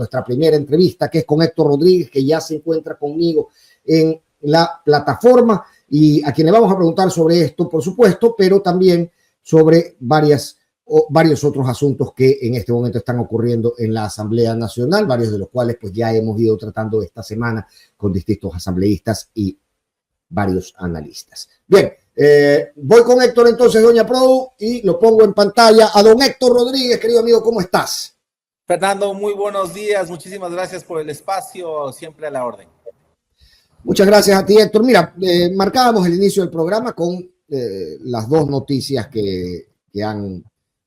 nuestra primera entrevista, que es con Héctor Rodríguez, que ya se encuentra conmigo en la plataforma y a quien le vamos a preguntar sobre esto, por supuesto, pero también sobre varios otros asuntos que en este momento están ocurriendo en la Asamblea Nacional, varios de los cuales pues ya hemos ido tratando esta semana con distintos asambleístas y varios analistas. Bien, voy con Héctor entonces, doña Produ, y lo pongo en pantalla a don Héctor Rodríguez. Querido amigo, ¿cómo estás? Fernando, muy buenos días, muchísimas gracias por el espacio, siempre a la orden. Muchas gracias a ti, Héctor. Mira, marcábamos el inicio del programa con las dos noticias que han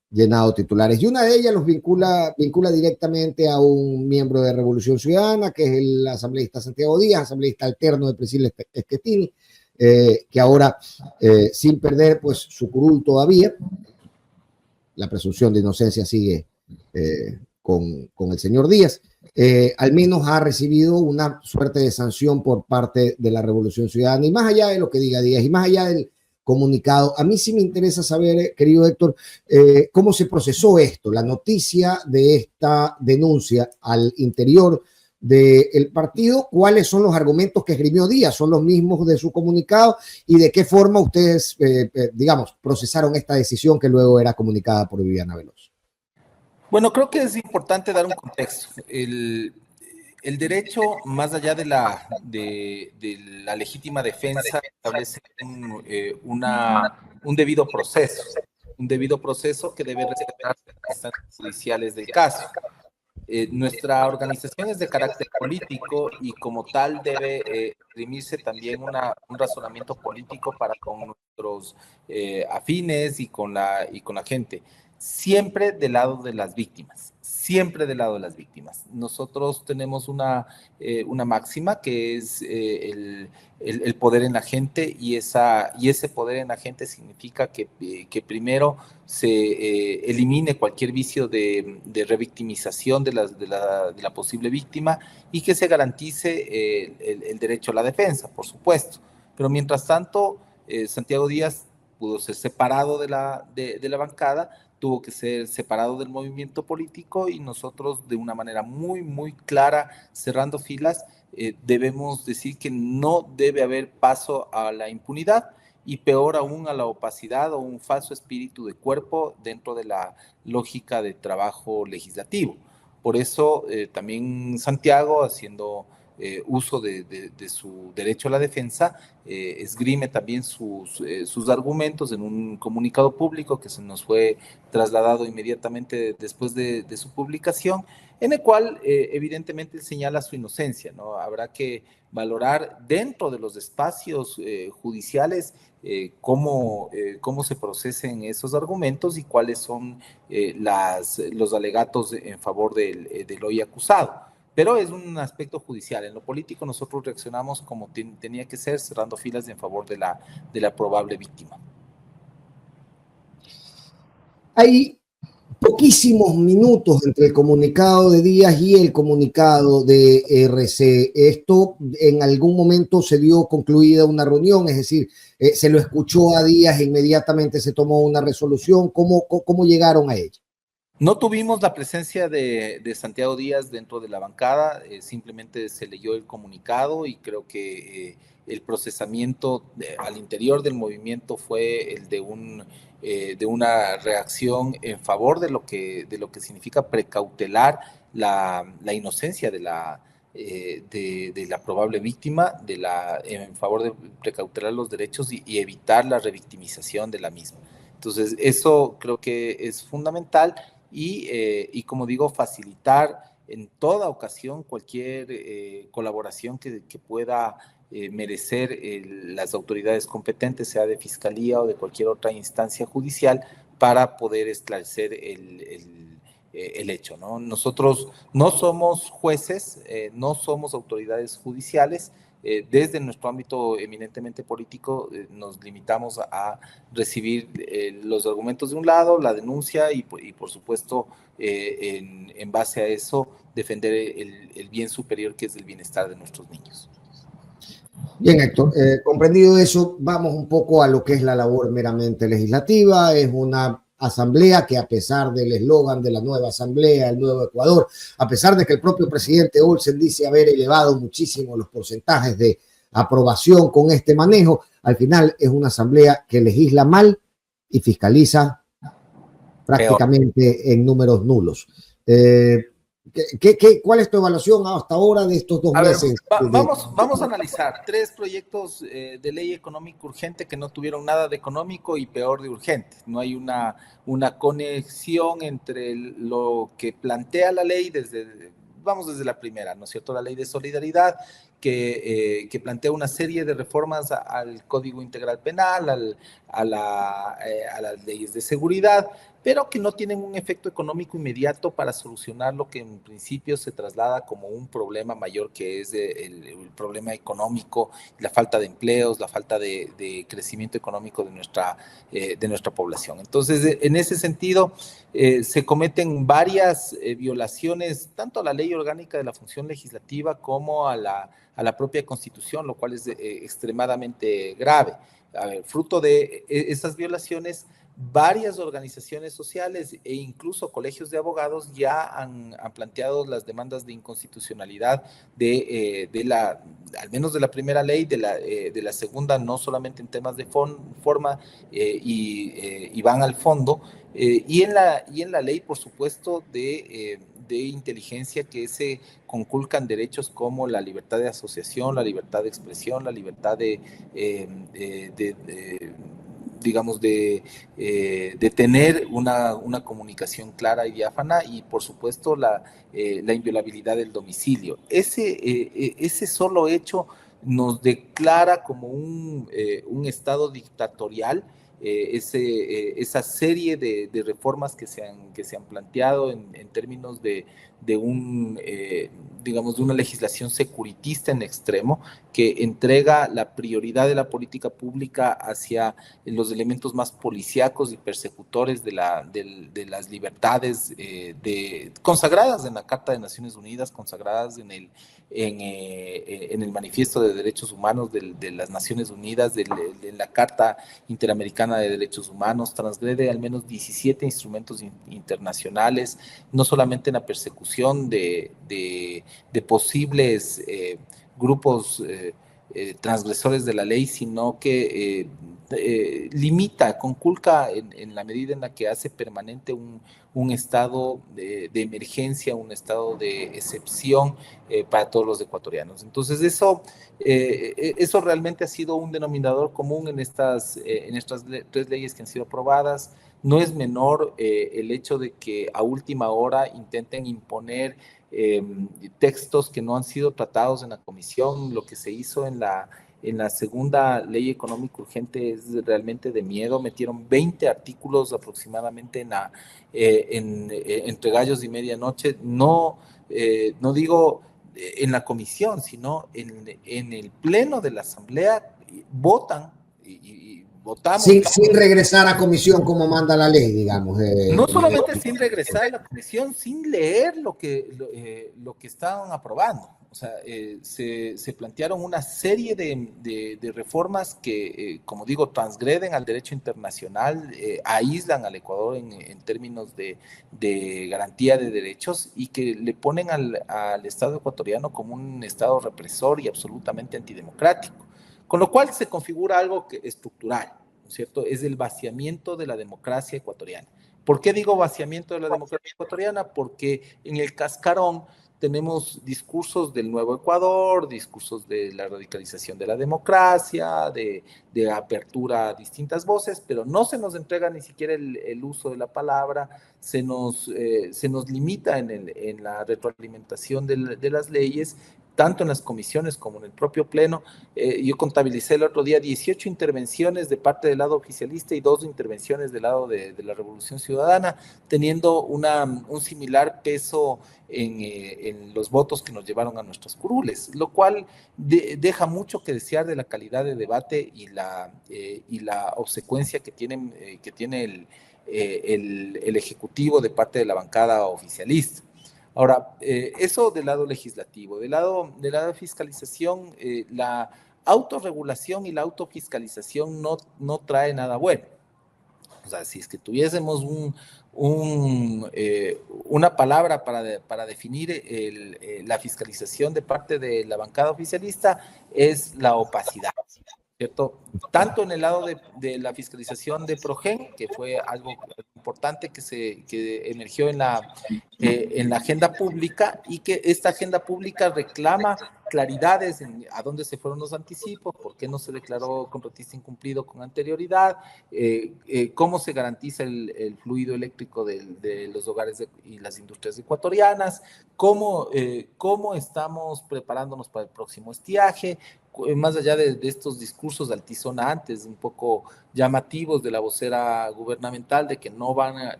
llenado titulares, y una de ellas los vincula directamente a un miembro de Revolución Ciudadana, que es el asambleísta Santiago Díaz, asambleísta alterno de Priscilla Schettini, que ahora, sin perder pues su curul todavía, la presunción de inocencia sigue con el señor Díaz, al menos ha recibido una suerte de sanción por parte de la Revolución Ciudadana, y más allá de lo que diga Díaz, y más allá del comunicado, a mí sí me interesa saber, querido Héctor, cómo se procesó esto, la noticia de esta denuncia al interior del partido, cuáles son los argumentos que esgrimió Díaz, son los mismos de su comunicado, y de qué forma ustedes, digamos, procesaron esta decisión que luego era comunicada por Viviana Veloz. Bueno, creo que es importante dar un contexto. El derecho, más allá de la legítima defensa, establece un debido proceso que debe respetar las instancias judiciales del caso. Nuestra organización es de carácter político y como tal debe exprimirse también un razonamiento político para con nuestros afines y con la gente. Siempre del lado de las víctimas, siempre del lado de las víctimas. Nosotros tenemos una máxima que es el poder en la gente, y ese poder en la gente significa que primero se elimine cualquier vicio de revictimización de la posible víctima, y que se garantice el derecho a la defensa, por supuesto. Pero mientras tanto, Santiago Díaz pudo ser separado de la bancada, tuvo que ser separado del movimiento político, y nosotros de una manera muy, muy clara, cerrando filas, debemos decir que no debe haber paso a la impunidad, y peor aún a la opacidad o un falso espíritu de cuerpo dentro de la lógica de trabajo legislativo. Por eso también Santiago, haciendo uso de su derecho a la defensa, esgrime también sus argumentos en un comunicado público que se nos fue trasladado inmediatamente después de su publicación, en el cual evidentemente señala su inocencia, ¿no? Habrá que valorar dentro de los espacios judiciales cómo se procesen esos argumentos y cuáles son los alegatos en favor del hoy acusado. Pero es un aspecto judicial. En lo político nosotros reaccionamos como tenía que ser, cerrando filas en favor de la probable víctima. Hay poquísimos minutos entre el comunicado de Díaz y el comunicado de RC. Esto en algún momento se dio concluida una reunión, es decir, se lo escuchó a Díaz e inmediatamente se tomó una resolución. ¿Cómo llegaron a ella? No tuvimos la presencia de Santiago Díaz dentro de la bancada, simplemente se leyó el comunicado, y creo que el procesamiento al interior del movimiento fue el de una reacción en favor de lo que significa precautelar la inocencia de la probable víctima, en favor de precautelar los derechos y evitar la revictimización de la misma. Entonces, eso creo que es fundamental. Y como digo, facilitar en toda ocasión cualquier colaboración que pueda merecer las autoridades competentes, sea de fiscalía o de cualquier otra instancia judicial, para poder esclarecer el hecho, ¿no? Nosotros no somos jueces, no somos autoridades judiciales. Desde nuestro ámbito eminentemente político nos limitamos a recibir los argumentos de un lado, la denuncia, y por supuesto en base a eso defender el bien superior, que es el bienestar de nuestros niños. Bien, Héctor, comprendido eso, vamos un poco a lo que es la labor meramente legislativa. Es una asamblea que, a pesar del eslogan de la nueva asamblea, el nuevo Ecuador, a pesar de que el propio presidente Olsen dice haber elevado muchísimo los porcentajes de aprobación con este manejo, al final es una asamblea que legisla mal y fiscaliza prácticamente en números nulos. ¿Cuál es tu evaluación hasta ahora de estos 2 meses? Vamos a analizar 3 proyectos de ley económica urgente que no tuvieron nada de económico y peor de urgente. No hay una conexión entre lo que plantea la ley vamos desde la primera, ¿no es cierto? La ley de solidaridad, que plantea una serie de reformas al Código Integral Penal, a las leyes de seguridad, pero que no tienen un efecto económico inmediato para solucionar lo que en principio se traslada como un problema mayor, que es el problema económico, la falta de empleos, la falta de crecimiento económico de nuestra población. Entonces, en ese sentido, se cometen varias violaciones, tanto a la ley orgánica de la función legislativa como a la propia Constitución, lo cual es extremadamente grave. A ver, fruto de esas violaciones, varias organizaciones sociales e incluso colegios de abogados ya han planteado las demandas de inconstitucionalidad al menos de la primera ley, de la segunda, no solamente en temas de forma, y van al fondo, y en la ley, por supuesto, de inteligencia, que se conculcan derechos como la libertad de asociación, la libertad de expresión, la libertad digamos, de tener una comunicación clara y diáfana, y por supuesto la inviolabilidad del domicilio. Ese solo hecho nos declara como un Estado dictatorial. Esa serie de reformas que se han planteado en términos de digamos, de una legislación securitista en extremo, que entrega la prioridad de la política pública hacia los elementos más policíacos y persecutores de las libertades consagradas en la Carta de Naciones Unidas, consagradas en el Manifiesto de Derechos Humanos de las Naciones Unidas, de la Carta Interamericana de Derechos Humanos. Transgrede al menos 17 instrumentos internacionales, no solamente en la persecución de posibles grupos transgresores de la ley, sino que limita, conculca en la medida en la que hace permanente un estado de emergencia, un estado de excepción para todos los ecuatorianos. Entonces, eso realmente ha sido un denominador común en estas 3 leyes que han sido aprobadas. No es menor el hecho de que a última hora intenten imponer textos que no han sido tratados en la comisión. Lo que se hizo en la segunda ley económica urgente es realmente de miedo. Metieron 20 artículos aproximadamente entre gallos y medianoche. No digo en la comisión, sino en el pleno de la asamblea. Votan y votamos. Sin regresar a comisión como manda la ley, digamos. No solamente sin regresar a la comisión, sin leer lo que estaban aprobando. O sea, se plantearon una serie de reformas que, como digo, transgreden al derecho internacional, aíslan al Ecuador en términos de garantía de derechos, y que le ponen al Estado ecuatoriano como un Estado represor y absolutamente antidemocrático. Con lo cual se configura algo estructural, ¿no es cierto? Es el vaciamiento de la democracia ecuatoriana. ¿Por qué digo vaciamiento de la democracia ecuatoriana? Porque en el cascarón tenemos discursos del nuevo Ecuador, discursos de la radicalización de la democracia, de apertura a distintas voces, pero no se nos entrega ni siquiera el uso de la palabra, se nos limita en la retroalimentación de las leyes, tanto en las comisiones como en el propio pleno. Yo contabilicé el otro día 18 intervenciones de parte del lado oficialista y 2 intervenciones del lado de la Revolución Ciudadana, teniendo un similar peso en los votos que nos llevaron a nuestras curules, lo cual deja mucho que desear de la calidad de debate y la obsecuencia que tiene el Ejecutivo de parte de la bancada oficialista. Ahora, eso del lado legislativo. Del lado de fiscalización, la autorregulación y la autofiscalización no trae nada bueno. O sea, si es que tuviésemos una palabra para definir la fiscalización de parte de la bancada oficialista, es la opacidad, ¿cierto? Tanto en el lado de la fiscalización de Progen, que fue algo importante que emergió en la agenda pública, y que esta agenda pública reclama claridades en a dónde se fueron los anticipos, por qué no se declaró contratista incumplido con anterioridad, cómo se garantiza el fluido eléctrico de los hogares y las industrias ecuatorianas, cómo estamos preparándonos para el próximo estiaje, más allá de estos discursos altisonantes, un poco llamativos de la vocera gubernamental de que no van a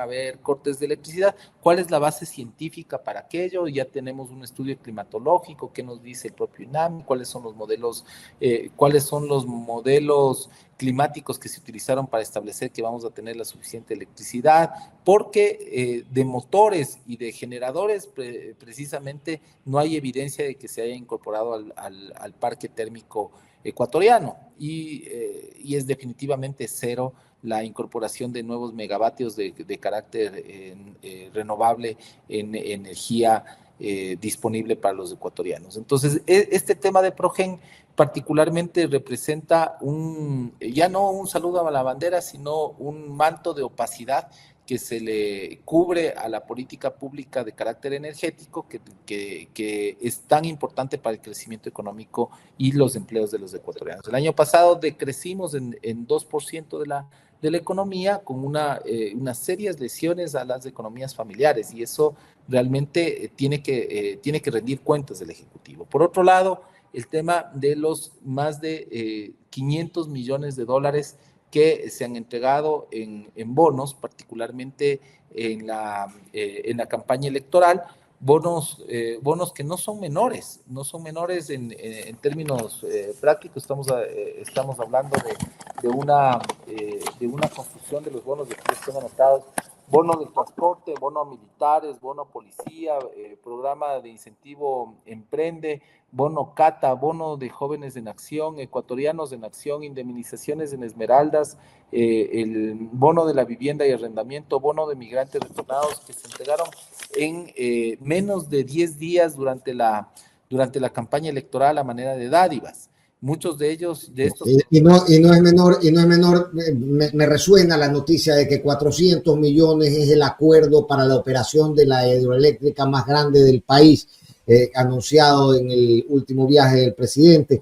haber cortes de electricidad. ¿Cuál es la base científica para aquello? Ya tenemos un estudio climatológico que nos dice el propio INAMI, cuáles son los modelos climáticos que se utilizaron para establecer que vamos a tener la suficiente electricidad, porque de motores y de generadores precisamente no hay evidencia de que se haya incorporado al parque térmico ecuatoriano, y es definitivamente cero la incorporación de nuevos megavatios de carácter renovable en energía disponible para los ecuatorianos. Entonces, este tema de Progen particularmente representa ya no un saludo a la bandera, sino un manto de opacidad que se le cubre a la política pública de carácter energético que es tan importante para el crecimiento económico y los empleos de los ecuatorianos. El año pasado decrecimos en 2% de la economía, con unas serias lesiones a las economías familiares, y eso realmente tiene que rendir cuentas del Ejecutivo. Por otro lado, el tema de los más de 500 millones de dólares que se han entregado en bonos, particularmente en la campaña electoral, bonos que no son menores en términos prácticos. Estamos hablando de una construcción de los bonos de que están anotados: bono del transporte, bono a militares, bono a policía, programa de incentivo Emprende, bono Cata, bono de jóvenes en acción, ecuatorianos en acción, indemnizaciones en Esmeraldas, el bono de la vivienda y arrendamiento, bono de migrantes retornados, que se entregaron en menos de 10 días durante la campaña electoral a manera de dádivas. Muchos de ellos, de estos... Y no es menor, me resuena la noticia de que 400 millones es el acuerdo para la operación de la hidroeléctrica más grande del país, anunciado en el último viaje del presidente,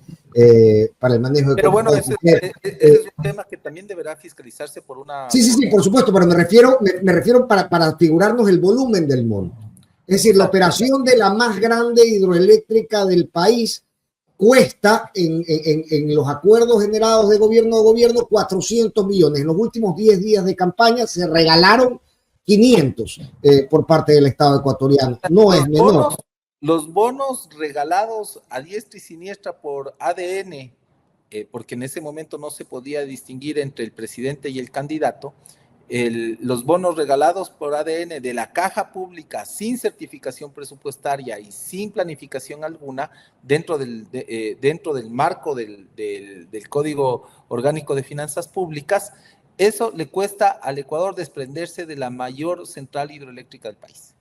para el manejo de... Pero bueno, ese es un tema que también deberá fiscalizarse por una... Sí, por supuesto, pero me refiero para figurarnos el volumen del monto. Es decir, la operación de la más grande hidroeléctrica del país cuesta en los acuerdos generados de gobierno a gobierno 400 millones. En los últimos 10 días de campaña se regalaron 500 por parte del Estado ecuatoriano. No es menor. Los bonos regalados a diestra y siniestra por ADN, porque en ese momento no se podía distinguir entre el presidente y el candidato, los bonos regalados por ADN de la caja pública sin certificación presupuestaria y sin planificación alguna dentro del marco del Código Orgánico de Finanzas Públicas, eso le cuesta al Ecuador desprenderse de la mayor central hidroeléctrica del país.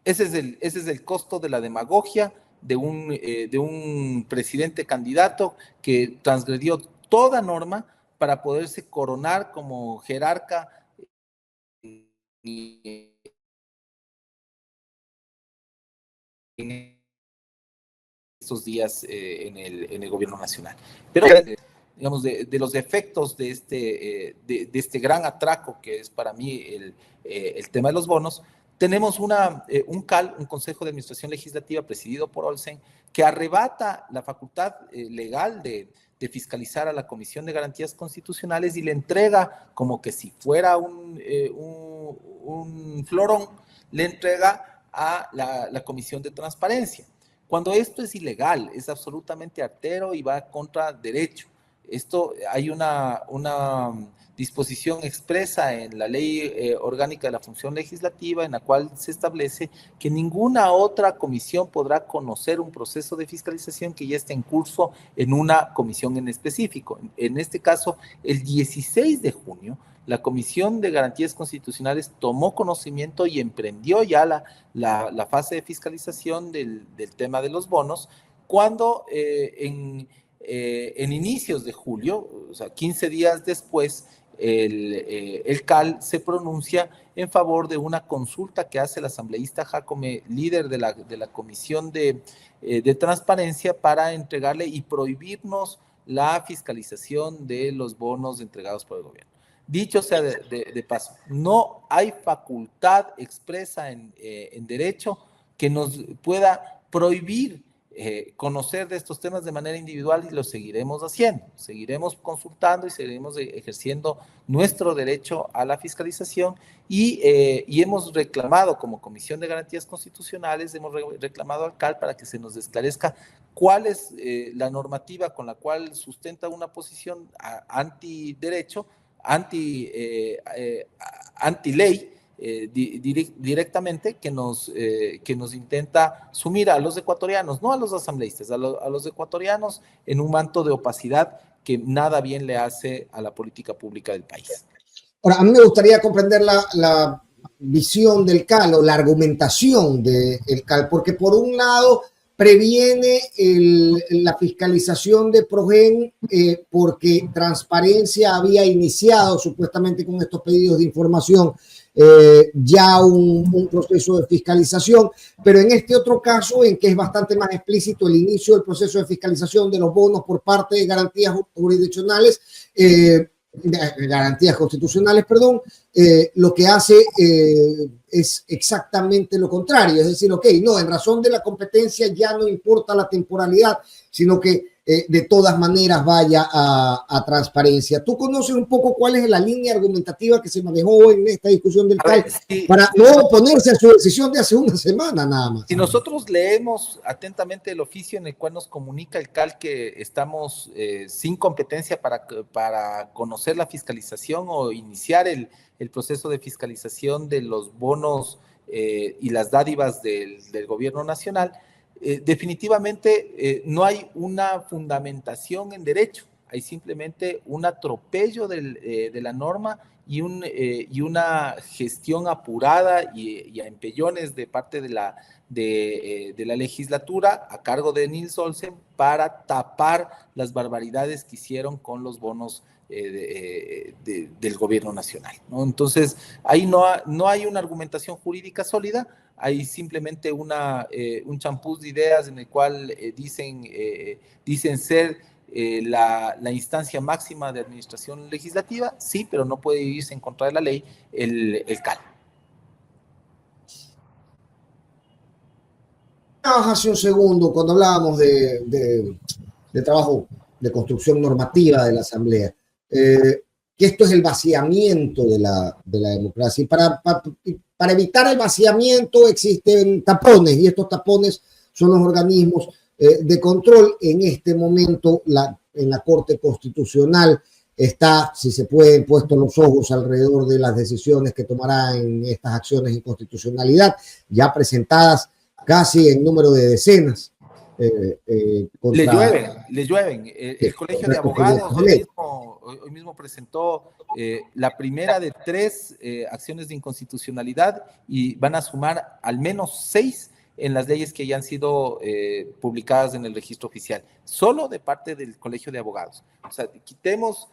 Ese es el costo de la demagogia de un presidente candidato que transgredió toda norma para poderse coronar como jerarca en estos días en el gobierno nacional. Pero digamos, de los efectos de este gran atraco que es para mí el tema de los bonos, tenemos un Consejo de Administración Legislativa presidido por Olsen, que arrebata la facultad legal de fiscalizar a la Comisión de Garantías Constitucionales y le entrega, como que si fuera un florón, le entrega a la Comisión de Transparencia. Cuando esto es ilegal, es absolutamente artero y va contra derecho. Hay una disposición expresa en la Ley Orgánica de la Función Legislativa, en la cual se establece que ninguna otra comisión podrá conocer un proceso de fiscalización que ya esté en curso en una comisión en específico. En este caso, el 16 de junio, la Comisión de Garantías Constitucionales tomó conocimiento y emprendió ya la fase de fiscalización del tema de los bonos, cuando en inicios de julio, o sea, 15 días después, el CAL se pronuncia en favor de una consulta que hace el asambleísta Jacome, líder de la Comisión de Transparencia, para entregarle y prohibirnos la fiscalización de los bonos entregados por el gobierno. Dicho sea de paso, no hay facultad expresa en derecho que nos pueda prohibir conocer de estos temas de manera individual, y lo seguiremos haciendo. Seguiremos consultando y seguiremos ejerciendo nuestro derecho a la fiscalización, y hemos reclamado como Comisión de Garantías Constitucionales, hemos reclamado al CAL para que se nos esclarezca cuál es la normativa con la cual sustenta una posición antiderecho, anti-ley, directamente, que nos intenta sumir a los ecuatorianos, no a los asambleístas, a los ecuatorianos, en un manto de opacidad que nada bien le hace a la política pública del país. Ahora, a mí me gustaría comprender la visión del CAL o la argumentación del CAL, porque por un lado previene la fiscalización de Progen porque Transparencia había iniciado supuestamente con estos pedidos de información ya un proceso de fiscalización, pero en este otro caso, en que es bastante más explícito el inicio del proceso de fiscalización de los bonos por parte de garantías jurisdiccionales, garantías constitucionales, perdón, lo que hace es exactamente lo contrario, es decir, ok, no, en razón de la competencia ya no importa la temporalidad, sino que de todas maneras vaya a Transparencia. ¿Tú conoces un poco cuál es la línea argumentativa que se manejó en esta discusión del CAL para no oponerse a su decisión de hace una semana nada más? Si nosotros leemos atentamente el oficio en el cual nos comunica el CAL que estamos sin competencia para conocer la fiscalización o iniciar el proceso de fiscalización de los bonos y las dádivas del gobierno nacional, definitivamente no hay una fundamentación en derecho, hay simplemente un atropello de la norma y una gestión apurada y a empellones de parte de la legislatura a cargo de Nils Olsen para tapar las barbaridades que hicieron con los bonos del gobierno nacional, ¿no? Entonces, ahí no hay una argumentación jurídica sólida, hay simplemente un champús de ideas en el cual dicen ser la instancia máxima de administración legislativa, sí, pero no puede irse en contra de la ley el CAL. Hace un segundo, cuando hablábamos de trabajo de construcción normativa de la Asamblea, que esto es el vaciamiento de la democracia. Y para evitar el vaciamiento existen tapones, y estos tapones son los organismos de control. En este momento, en la Corte Constitucional está, si se pueden, puestos los ojos alrededor de las decisiones que tomará en estas acciones de inconstitucionalidad, ya presentadas casi en número de decenas. Le llueven. El Colegio de Abogados hoy mismo presentó la primera de 3 acciones de inconstitucionalidad, y van a sumar al menos 6 en las leyes que ya han sido publicadas en el registro oficial, solo de parte del Colegio de Abogados. O sea, quitemos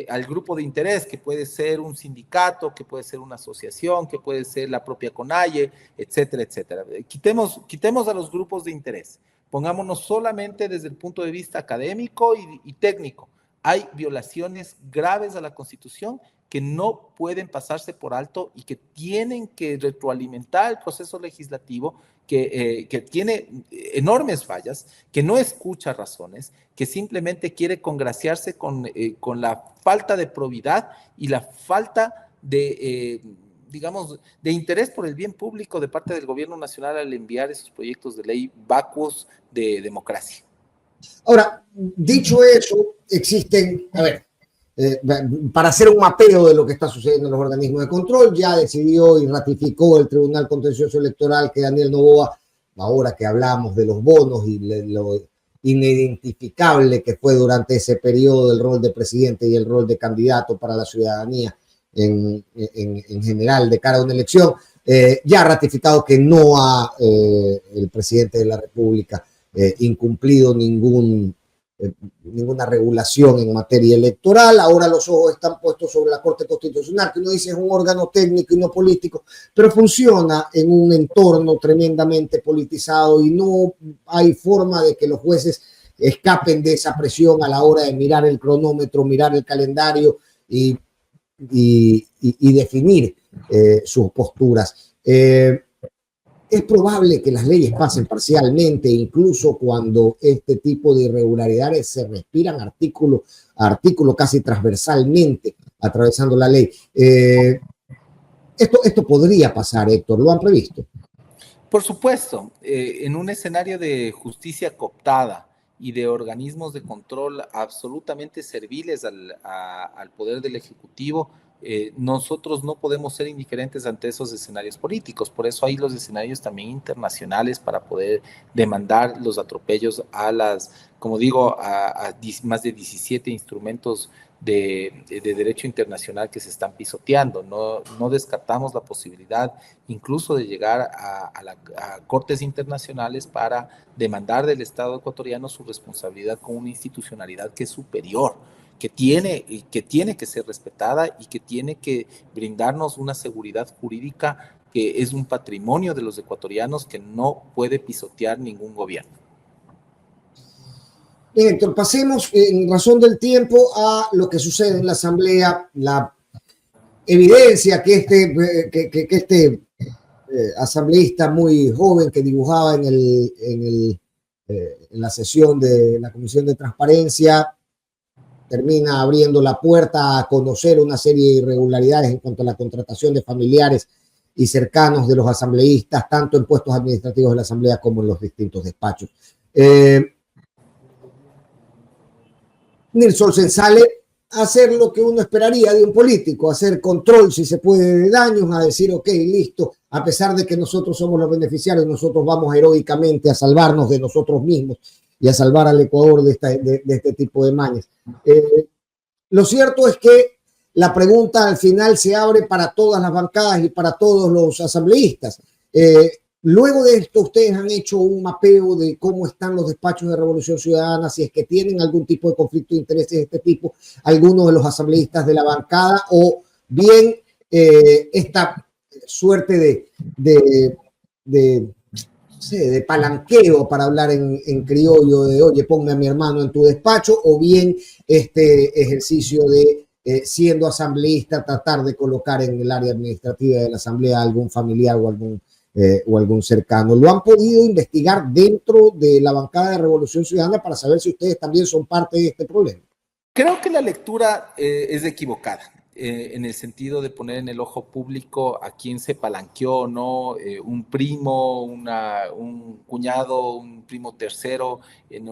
al grupo de interés, que puede ser un sindicato, que puede ser una asociación, que puede ser la propia CONAIE, etcétera, etcétera. Quitemos a los grupos de interés. Pongámonos solamente desde el punto de vista académico y técnico. Hay violaciones graves a la Constitución que no pueden pasarse por alto y que tienen que retroalimentar el proceso legislativo, que tiene enormes fallas, que no escucha razones, que simplemente quiere congraciarse con la falta de probidad y la falta de interés por el bien público de parte del gobierno nacional al enviar esos proyectos de ley vacuos de democracia. Ahora, dicho eso, existen, para hacer un mapeo de lo que está sucediendo en los organismos de control, ya decidió y ratificó el Tribunal Contencioso Electoral que Daniel Noboa, ahora que hablamos de los bonos y lo inidentificable que fue durante ese periodo el rol de presidente y el rol de candidato para la ciudadanía, en general de cara a una elección, ya ha ratificado que no ha el presidente de la República incumplido ninguna regulación en materia electoral. Ahora los ojos están puestos sobre la Corte Constitucional, que uno dice es un órgano técnico y no político, pero funciona en un entorno tremendamente politizado y no hay forma de que los jueces escapen de esa presión a la hora de mirar el cronómetro, mirar el calendario y definir sus posturas. Es probable que las leyes pasen parcialmente, incluso cuando este tipo de irregularidades se respiran artículo a artículo, casi transversalmente, atravesando la ley. Esto podría pasar, Héctor, ¿lo han previsto? Por supuesto, en un escenario de justicia cooptada y de organismos de control absolutamente serviles al poder del Ejecutivo, nosotros no podemos ser indiferentes ante esos escenarios políticos. Por eso hay los escenarios también internacionales para poder demandar los atropellos a las, como digo, a más de 17 instrumentos de derecho internacional que se están pisoteando. No descartamos la posibilidad incluso de llegar a cortes internacionales para demandar del Estado ecuatoriano su responsabilidad con una institucionalidad que es superior, que tiene que ser respetada y que tiene que brindarnos una seguridad jurídica que es un patrimonio de los ecuatorianos que no puede pisotear ningún gobierno. Héctor, pasemos en razón del tiempo a lo que sucede en la Asamblea, la evidencia que este asambleísta muy joven que dibujaba en la sesión de la Comisión de Transparencia termina abriendo la puerta a conocer una serie de irregularidades en cuanto a la contratación de familiares y cercanos de los asambleístas, tanto en puestos administrativos de la Asamblea como en los distintos despachos. Nils Olsen sale a hacer lo que uno esperaría de un político, hacer control, si se puede, de daños, a decir, ok, listo, a pesar de que nosotros somos los beneficiarios, nosotros vamos heroicamente a salvarnos de nosotros mismos y a salvar al Ecuador de este tipo de mañas. Lo cierto es que la pregunta al final se abre para todas las bancadas y para todos los asambleístas. Luego de esto, ustedes han hecho un mapeo de cómo están los despachos de Revolución Ciudadana, si es que tienen algún tipo de conflicto de intereses de este tipo, algunos de los asambleístas de la bancada, o bien esta suerte de palanqueo, para hablar en criollo, de oye, ponme a mi hermano en tu despacho, o bien este ejercicio de siendo asambleísta, tratar de colocar en el área administrativa de la asamblea algún familiar o algún cercano. ¿Lo han podido investigar dentro de la bancada de Revolución Ciudadana para saber si ustedes también son parte de este problema? Creo que la lectura es equivocada, en el sentido de poner en el ojo público a quién se palanqueó o no, un primo, un cuñado, un primo tercero en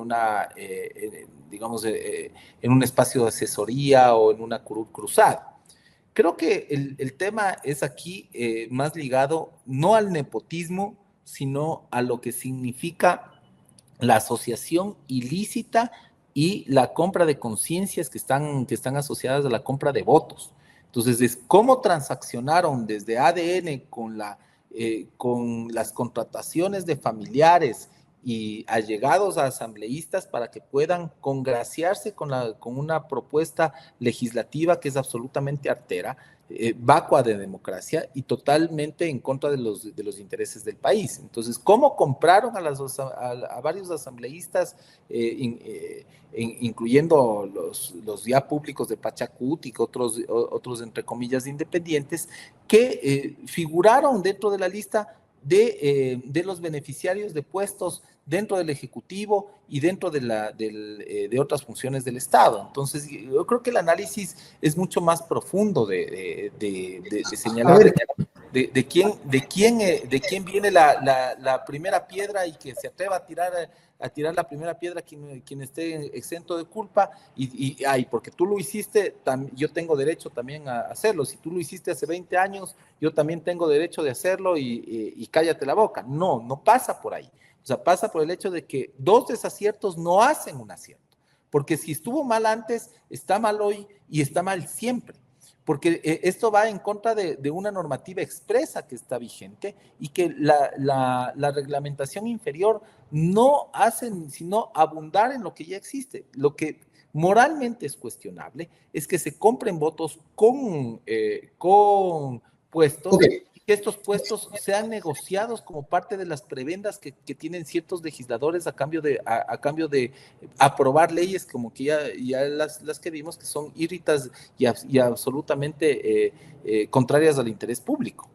digamos, en un espacio de asesoría o en una cruzada. Creo que el tema es aquí más ligado no al nepotismo, sino a lo que significa la asociación ilícita y la compra de conciencias que están asociadas a la compra de votos. Entonces, es cómo transaccionaron desde ADN con las contrataciones de familiares y allegados a asambleístas para que puedan congraciarse con una propuesta legislativa que es absolutamente artera, vacua de democracia y totalmente en contra de los intereses del país. Entonces, ¿cómo compraron a varios asambleístas, incluyendo los ya públicos de Pachacuti y otros entre comillas independientes, que figuraron dentro de la lista de los beneficiarios de puestos dentro del Ejecutivo y dentro de otras funciones del Estado? Entonces, yo creo que el análisis es mucho más profundo de señalar de quién viene la primera piedra y que se atreva a tirar la primera piedra quien esté exento de culpa porque tú lo hiciste, yo tengo derecho también a hacerlo. Si tú lo hiciste hace 20 años, yo también tengo derecho de hacerlo y cállate la boca. No pasa por ahí. O sea, pasa por el hecho de que 2 desaciertos no hacen un acierto. Porque si estuvo mal antes, está mal hoy y está mal siempre. porque esto va en contra de una normativa expresa que está vigente y que la reglamentación inferior no hace sino abundar en lo que ya existe. Lo que moralmente es cuestionable es que se compren votos con puestos, Ok. que estos puestos sean negociados como parte de las prebendas que tienen ciertos legisladores a cambio de aprobar leyes como que ya las que vimos que son irritas y absolutamente contrarias al interés público.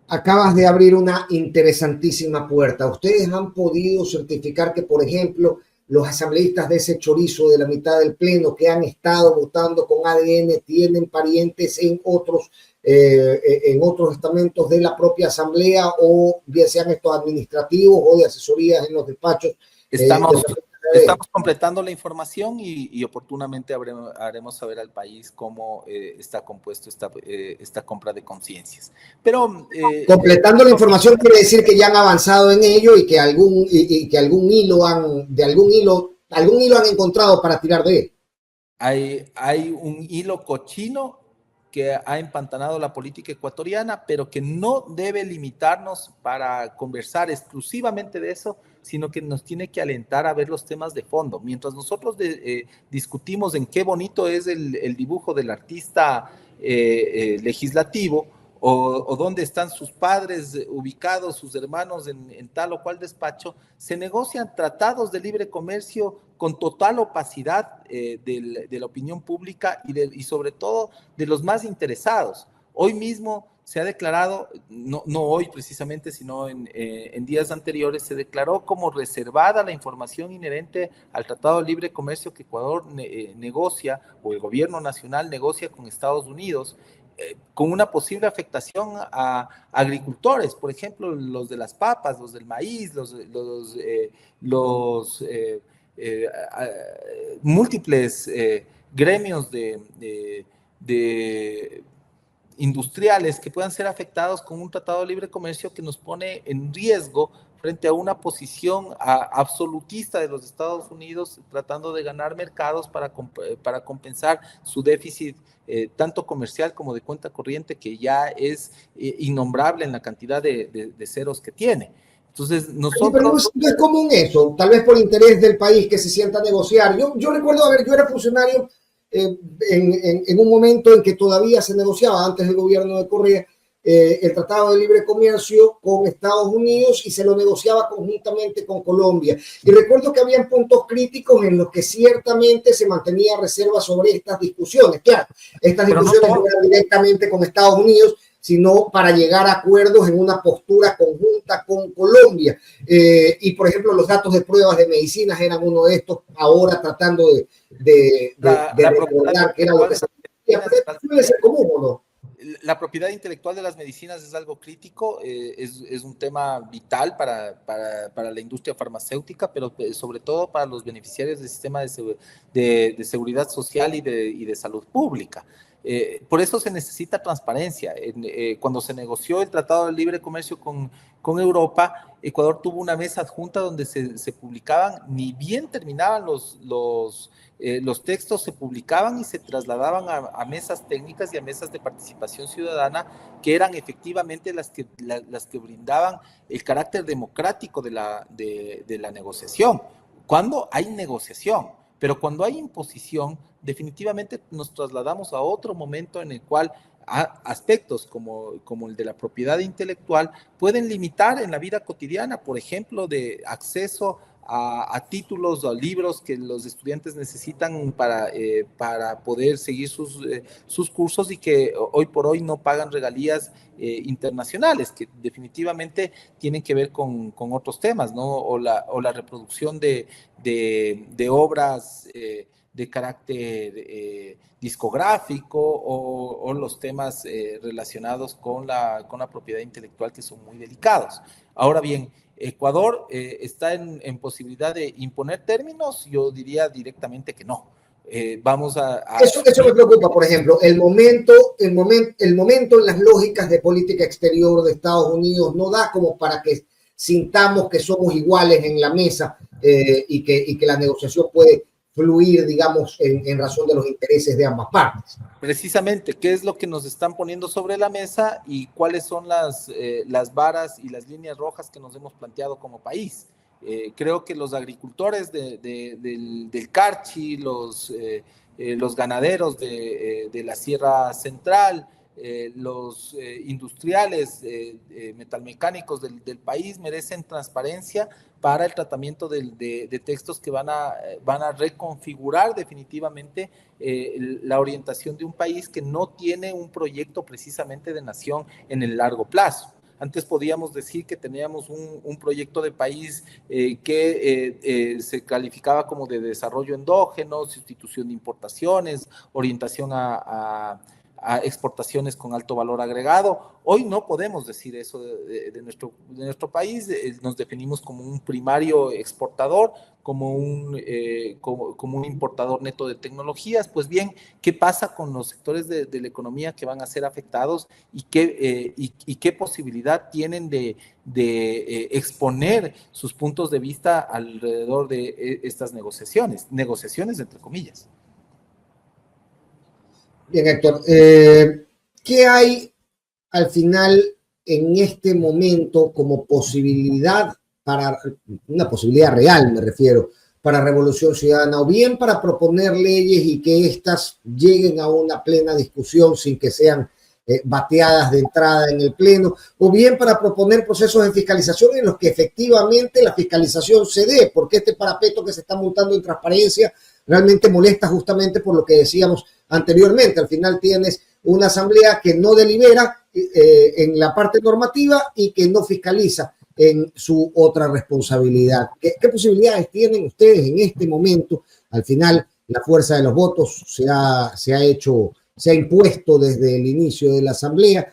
Acabas de abrir una interesantísima puerta. Ustedes han podido certificar que, por ejemplo, los asambleístas de ese chorizo de la mitad del pleno que han estado votando con ADN tienen parientes en otros estamentos de la propia asamblea, o bien sean estos administrativos o de asesorías en los despachos. Estamos completando la información y oportunamente haremos saber al país cómo está compuesto esta compra de conciencias. Pero completando la información quiere decir que ya han avanzado en ello y que algún hilo han encontrado para tirar de él. Hay un hilo cochino que ha empantanado la política ecuatoriana, pero que no debe limitarnos para conversar exclusivamente de eso, sino que nos tiene que alentar a ver los temas de fondo. Mientras nosotros discutimos en qué bonito es el dibujo del artista legislativo, o dónde están sus padres ubicados, sus hermanos en tal o cual despacho, se negocian tratados de libre comercio con total opacidad de la opinión pública y sobre todo de los más interesados. Hoy mismo se ha declarado, no hoy precisamente, sino en días anteriores, se declaró como reservada la información inherente al Tratado de Libre Comercio que Ecuador negocia, o el gobierno nacional negocia con Estados Unidos, con una posible afectación a agricultores, por ejemplo, los de las papas, los del maíz, múltiples gremios de industriales que puedan ser afectados con un tratado de libre comercio que nos pone en riesgo frente a una posición absolutista de los Estados Unidos tratando de ganar mercados para compensar su déficit tanto comercial como de cuenta corriente, que ya es innombrable en la cantidad de ceros que tiene. Entonces, nosotros... Pero no es común eso, tal vez por interés del país que se sienta a negociar. Yo recuerdo, yo era funcionario en un momento en que todavía se negociaba, antes del gobierno de Correa, el Tratado de Libre Comercio con Estados Unidos, y se lo negociaba conjuntamente con Colombia. Y recuerdo que habían puntos críticos en los que ciertamente se mantenía reserva sobre estas discusiones. Claro, estas discusiones no eran directamente con Estados Unidos, sino para llegar a acuerdos en una postura conjunta con Colombia. Y, por ejemplo, los datos de pruebas de medicinas eran uno de estos, ahora tratando de recordar que era lo que se hacía. Pero debe ser común, ¿o no? La propiedad intelectual de las medicinas es algo crítico, es un tema vital para la industria farmacéutica, pero sobre todo para los beneficiarios del sistema de seguridad social y de salud pública. Por eso se necesita transparencia. Cuando se negoció el Tratado de Libre Comercio con Europa, Ecuador tuvo una mesa adjunta donde se publicaban, ni bien terminaban los textos, se publicaban y se trasladaban a mesas técnicas y a mesas de participación ciudadana, que eran efectivamente las que brindaban el carácter democrático de la negociación. Cuando hay negociación, pero cuando hay imposición, definitivamente nos trasladamos a otro momento en el cual aspectos como el de la propiedad intelectual pueden limitar en la vida cotidiana, por ejemplo, de acceso a títulos o a libros que los estudiantes necesitan para poder seguir sus cursos, y que hoy por hoy no pagan regalías internacionales, que definitivamente tienen que ver con otros temas, ¿no? O la reproducción de obras de carácter discográfico, o los temas relacionados con la propiedad intelectual, que son muy delicados. Ahora bien, Ecuador está en posibilidad de imponer términos. Yo diría directamente que no. Eso me preocupa, por ejemplo, el momento en las lógicas de política exterior de Estados Unidos no da como para que sintamos que somos iguales en la mesa, y que la negociación puede fluir, digamos, en razón de los intereses de ambas partes. Precisamente, ¿qué es lo que nos están poniendo sobre la mesa y cuáles son las varas y las líneas rojas que nos hemos planteado como país? Creo que los agricultores del Carchi, los ganaderos de la Sierra Central, los industriales metalmecánicos del país merecen transparencia para el tratamiento de textos que van a reconfigurar definitivamente la orientación de un país que no tiene un proyecto precisamente de nación en el largo plazo. Antes podíamos decir que teníamos un proyecto de país que se calificaba como de desarrollo endógeno, sustitución de importaciones, orientación a exportaciones con alto valor agregado. Hoy no podemos decir eso de nuestro país. Nos definimos como un primario exportador, como un importador neto de tecnologías. Pues bien, ¿qué pasa con los sectores de la economía que van a ser afectados y qué posibilidad tienen de exponer sus puntos de vista alrededor de estas negociaciones entre comillas? Bien, Héctor, ¿qué hay al final en este momento como posibilidad una posibilidad real, me refiero, para Revolución Ciudadana, o bien para proponer leyes y que éstas lleguen a una plena discusión sin que sean bateadas de entrada en el Pleno, o bien para proponer procesos de fiscalización en los que efectivamente la fiscalización se dé, porque este parapeto que se está montando en transparencia realmente molesta justamente por lo que decíamos anteriormente. Al final tienes una asamblea que no delibera en la parte normativa y que no fiscaliza en su otra responsabilidad. ¿Qué posibilidades tienen ustedes en este momento? Al final, la fuerza de los votos se ha impuesto desde el inicio de la asamblea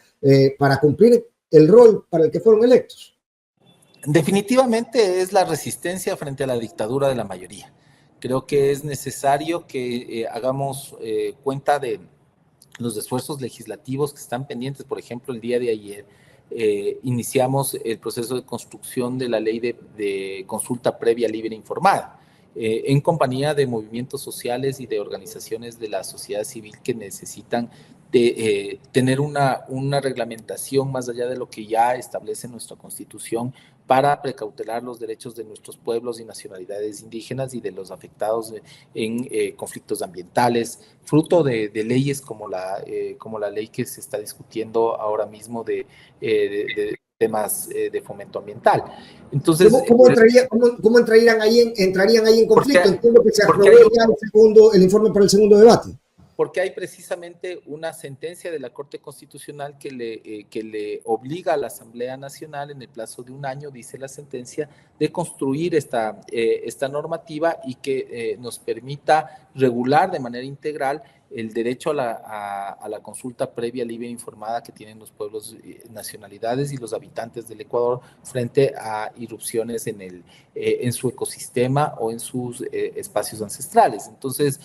para cumplir el rol para el que fueron electos. Definitivamente es la resistencia frente a la dictadura de la mayoría. Creo que es necesario que hagamos cuenta de los esfuerzos legislativos que están pendientes. Por ejemplo, el día de ayer iniciamos el proceso de construcción de la ley de consulta previa libre e informada, en compañía de movimientos sociales y de organizaciones de la sociedad civil que necesitan tener una reglamentación más allá de lo que ya establece nuestra Constitución para precautelar los derechos de nuestros pueblos y nacionalidades indígenas y de los afectados en conflictos ambientales, fruto de leyes como la ley que se está discutiendo ahora mismo de temas de fomento ambiental. Entonces, ¿Cómo entrarían ahí en conflicto? Entiendo que se aprobó ya el informe para el segundo debate. Porque hay precisamente una sentencia de la Corte Constitucional que le obliga a la Asamblea Nacional en el plazo de un año, dice la sentencia, de construir esta normativa y que nos permita regular de manera integral el derecho a la consulta previa, libre e informada que tienen los pueblos, nacionalidades y los habitantes del Ecuador frente a irrupciones en su ecosistema o en sus espacios ancestrales. Entonces,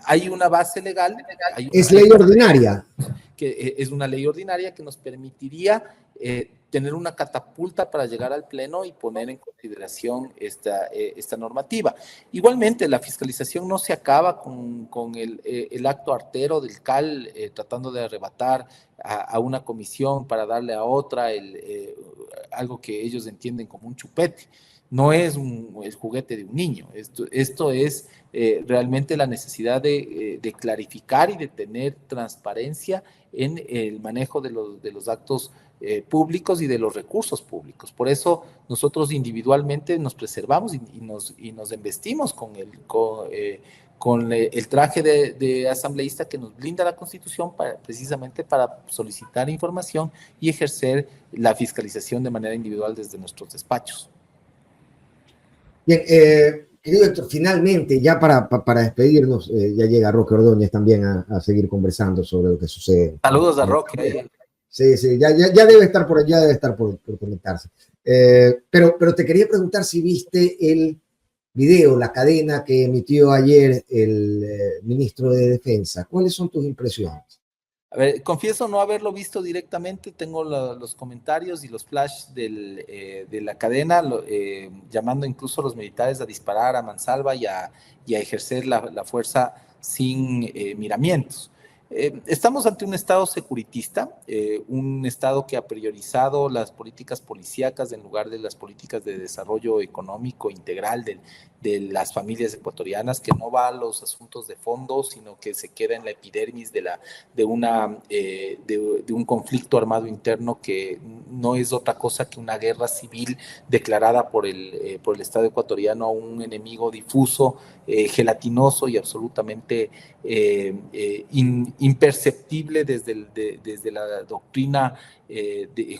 hay una base legal. Es ley ordinaria. Que es una ley ordinaria que nos permitiría tener una catapulta para llegar al Pleno y poner en consideración esta normativa. Igualmente, la fiscalización no se acaba con el acto artero del CAL tratando de arrebatar a una comisión para darle a otra algo que ellos entienden como un chupete. No es el juguete de un niño. Esto es realmente la necesidad de clarificar y de tener transparencia en el manejo de los actos públicos y de los recursos públicos. Por eso nosotros individualmente nos preservamos y nos embestimos con el traje de asambleísta que nos blinda la Constitución precisamente para solicitar información y ejercer la fiscalización de manera individual desde nuestros despachos. Bien, querido Héctor, finalmente, ya para despedirnos, ya llega Roque Ordóñez también a seguir conversando sobre lo que sucede. Saludos a Roque. Sí, ya debe estar por allá, debe estar por conectarse. Pero te quería preguntar si viste el video, la cadena que emitió ayer el ministro de Defensa. ¿Cuáles son tus impresiones? A ver, confieso no haberlo visto directamente, tengo los comentarios y los flash de la cadena, llamando incluso a los militares a disparar a mansalva y a ejercer la fuerza sin miramientos. Estamos ante un Estado securitista, un Estado que ha priorizado las políticas policíacas en lugar de las políticas de desarrollo económico integral de las familias ecuatorianas, que no va a los asuntos de fondo, sino que se queda en la epidermis de un conflicto armado interno que no es otra cosa que una guerra civil declarada por el Estado ecuatoriano a un enemigo difuso, gelatinoso y absolutamente imperceptible desde la doctrina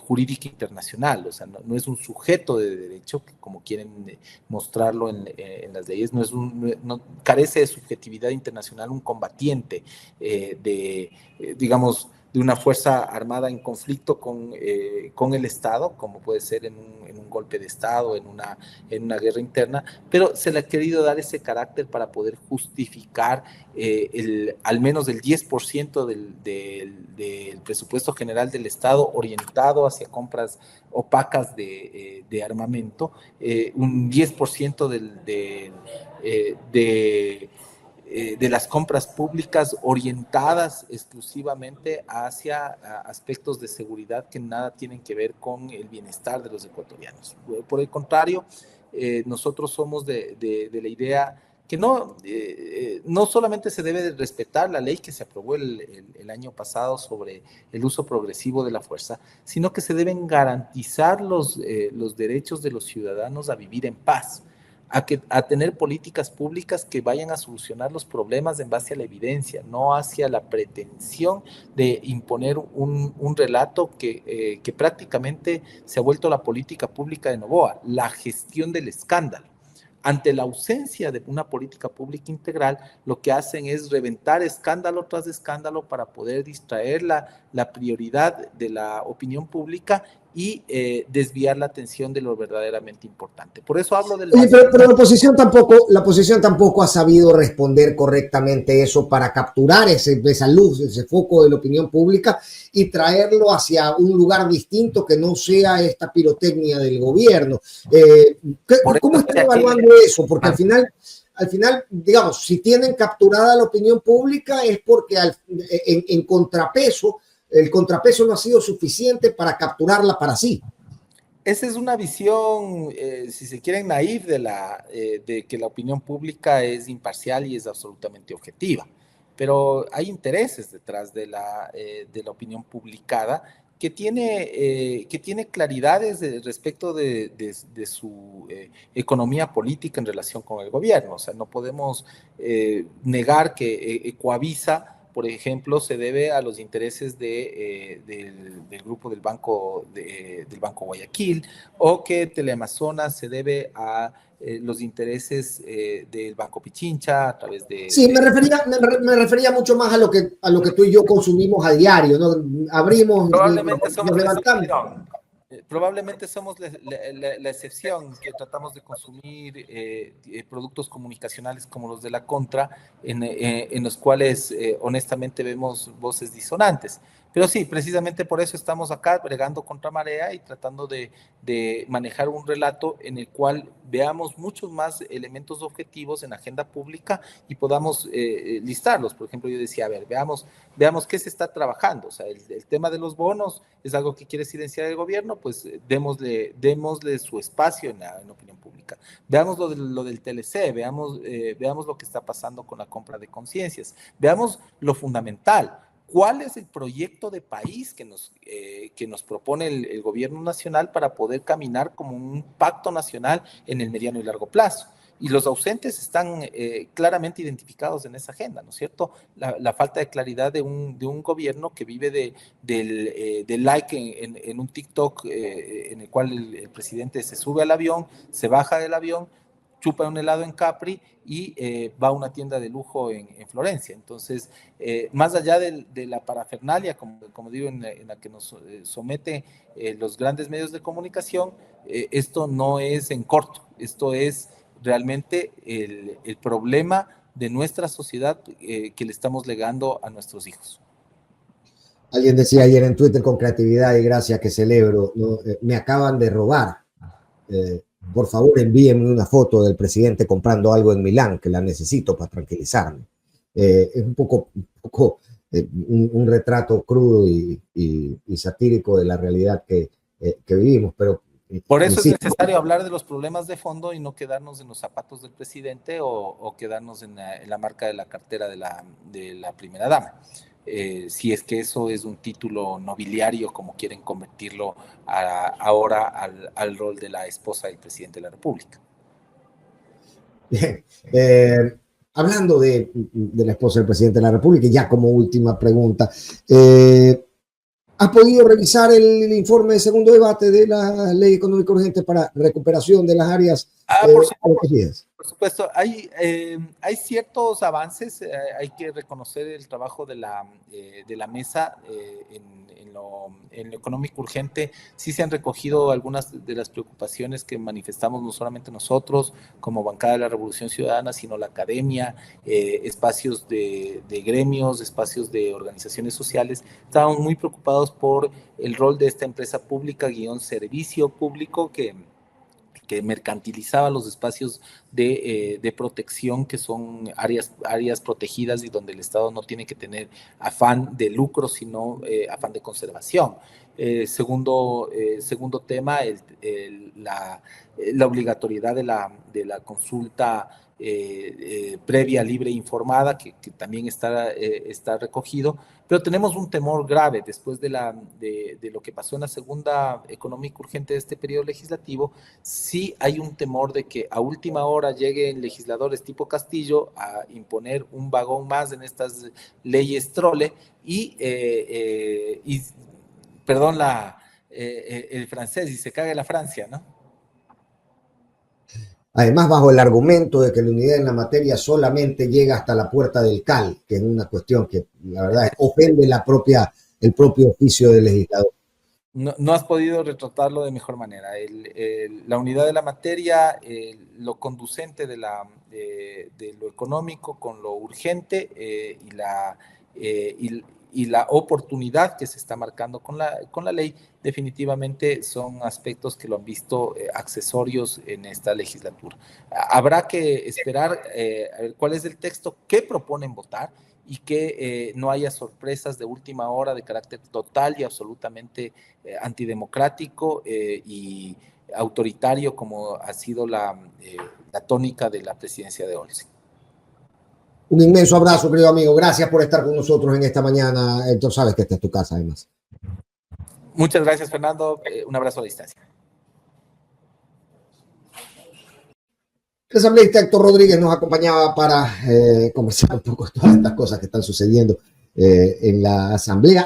jurídica internacional. O sea, no es un sujeto de derecho, que como quieren mostrarlo en las leyes, no carece de subjetividad internacional un combatiente digamos, de una fuerza armada en conflicto con el Estado, como puede ser en un golpe de Estado, en una guerra interna, pero se le ha querido dar ese carácter para poder justificar al menos el 10% del presupuesto general del Estado orientado hacia compras opacas de armamento, un 10% de las compras públicas orientadas exclusivamente hacia aspectos de seguridad que nada tienen que ver con el bienestar de los ecuatorianos. Por el contrario, nosotros somos de la idea que no solamente se debe de respetar la ley que se aprobó el año pasado sobre el uso progresivo de la fuerza, sino que se deben garantizar los derechos de los ciudadanos a vivir en paz, a tener políticas públicas que vayan a solucionar los problemas en base a la evidencia, no hacia la pretensión de imponer un relato que prácticamente se ha vuelto la política pública de Noboa, la gestión del escándalo. Ante la ausencia de una política pública integral, lo que hacen es reventar escándalo tras escándalo para poder distraer la prioridad de la opinión pública y desviar la atención de lo verdaderamente importante. Por eso hablo del... Oye, pero la oposición tampoco ha sabido responder correctamente eso para capturar esa luz, ese foco de la opinión pública y traerlo hacia un lugar distinto que no sea esta pirotecnia del gobierno. ¿Cómo están evaluando eso? Porque al final, digamos, si tienen capturada la opinión pública es porque en contrapeso, el contrapeso no ha sido suficiente para capturarla para sí. Esa es una visión, si se quiere, naif de que la opinión pública es imparcial y es absolutamente objetiva. Pero hay intereses detrás de la opinión publicada que tiene claridades respecto de su economía política en relación con el gobierno. O sea, no podemos negar que Ecoavisa, por ejemplo, se debe a los intereses del grupo del Banco Guayaquil, o que Teleamazonas se debe a los intereses del Banco Pichincha a través de... Sí, me refería mucho más a lo que tú y yo consumimos a diario, ¿no? Abrimos, nos levantamos. Probablemente somos la excepción, que tratamos de consumir productos comunicacionales como los de la Contra, en los cuales honestamente vemos voces disonantes. Pero sí, precisamente por eso estamos acá bregando contra marea y tratando de manejar un relato en el cual veamos muchos más elementos objetivos en agenda pública y podamos listarlos. Por ejemplo, yo decía, a ver, veamos qué se está trabajando. O sea, el tema de los bonos es algo que quiere silenciar el gobierno, pues démosle su espacio en la opinión pública. Veamos lo del TLC, veamos lo que está pasando con la compra de conciencias, veamos lo fundamental. ¿Cuál es el proyecto de país que nos propone el gobierno nacional para poder caminar como un pacto nacional en el mediano y largo plazo? Y los ausentes están claramente identificados en esa agenda, ¿no es cierto? La falta de claridad de un gobierno que vive del like en un TikTok en el cual el presidente se sube al avión, se baja del avión, chupa un helado en Capri y va a una tienda de lujo en Florencia. Entonces, más allá de la parafernalia, como digo, en la que nos somete los grandes medios de comunicación, esto no es en corto, esto es realmente el problema de nuestra sociedad que le estamos legando a nuestros hijos. Alguien decía ayer en Twitter con creatividad y gracia que celebro, ¿no? Me acaban de robar. Por favor, envíenme una foto del presidente comprando algo en Milán, que la necesito para tranquilizarme. Es un poco un retrato crudo y satírico de la realidad que vivimos, pero por eso es necesario hablar de los problemas de fondo y no quedarnos en los zapatos del presidente o quedarnos en la marca de la cartera de la primera dama. Si es que eso es un título nobiliario, como quieren convertirlo ahora al rol de la esposa del presidente de la República. Bien. Hablando de la esposa del presidente de la República, y ya como última pregunta, ¿has podido revisar el informe de segundo debate de la ley económica urgente para recuperación de las áreas protegidas? Por supuesto, hay ciertos avances, hay que reconocer el trabajo de la mesa en lo económico urgente. Sí se han recogido algunas de las preocupaciones que manifestamos no solamente nosotros como bancada de la Revolución Ciudadana, sino la academia, espacios de gremios, espacios de organizaciones sociales. Estábamos muy preocupados por el rol de esta empresa pública, servicio público, que mercantilizaba los espacios de protección, que son áreas protegidas y donde el Estado no tiene que tener afán de lucro, sino afán de conservación. Segundo tema, la obligatoriedad de la consulta previa, libre e informada, que también está recogido, pero tenemos un temor grave después de lo que pasó en la segunda económica urgente de este periodo legislativo. Sí hay un temor de que a última hora lleguen legisladores tipo Castillo a imponer un vagón más en estas leyes trole y perdón el francés, y se cague la Francia, ¿no? Además, bajo el argumento de que la unidad en la materia solamente llega hasta la puerta del CAL, que es una cuestión que la verdad ofende el propio oficio del legislador. No has podido retratarlo de mejor manera. La unidad de la materia, lo conducente de lo económico con lo urgente y la oportunidad que se está marcando con la ley, definitivamente son aspectos que lo han visto accesorios en esta legislatura. Habrá que esperar a ver cuál es el texto que proponen votar y que no haya sorpresas de última hora de carácter total y absolutamente antidemocrático y autoritario, como ha sido la tónica de la presidencia de Olsen. Un inmenso abrazo, querido amigo. Gracias por estar con nosotros en esta mañana. Héctor, sabes que esta es tu casa, además. Muchas gracias, Fernando. Un abrazo a distancia. El asambleísta Héctor Rodríguez nos acompañaba para conversar un poco de todas estas cosas que están sucediendo en la asamblea.